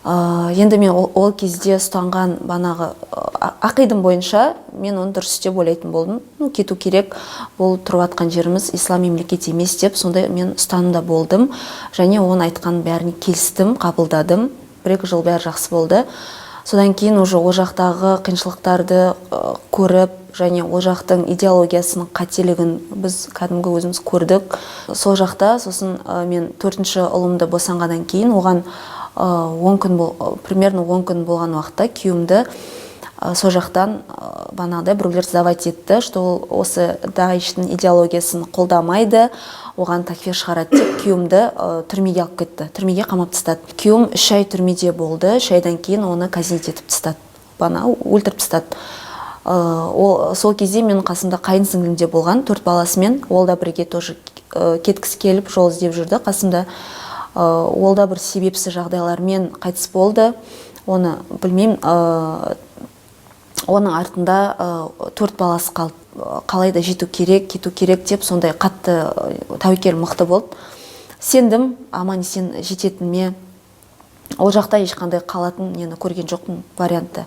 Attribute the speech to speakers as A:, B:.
A: Енді мен ол кезде ұстанған банағы ақидым бойынша мен оны дұрыс деп ойлайтын болдым. Кету керек, бұл тұрып атқан жеріміз ислам мемлекеті емес деп, сондай мен ұстанымда болдым. Және оны айтқан бәріне келістім, қабылдадым. 1-2 жыл бәрі жақсы болды. Содан кейін уже ол жақтағы қиыншылықтарды көріп, және ол жақтың идеологиясының қателігін біз кәдімгі өзіміз көрдік. Сол жақта, сосын мен 4-ші ұлымды босанғаннан кейін, оған примерно 10 күн болған уақытта күйеуімді сол жақтан банағыдай біреулер сдавать етті, что ол осы даиштің идеологиясын қолдамайды, оған такфир шығарады деп күйеуімді түрмеге алып кетті, түрмеге қамап тастады. Күйеуім 3 ай түрмеде болды, 3 айдан кейін оны казнить етіп тастады, өлтіріп тастады. Сол кезде менің қасымда қайын сіңлім де болған, 4 баласымен, ол да бірге тоже кеткісі келіп жол іздеп жүрді қасымда. Ол да бір себепсіз жағдайлармен қайтыс болды. Оны білмеймін, оның артында 4 баласы қалды. Қалайда жету керек, кету керек деп, сондай қатты тәуекел мықты болды. Сендім, аман-есен жететініме. Ол жақта ешқандай қалатын нені көрген жоқпын вариантты.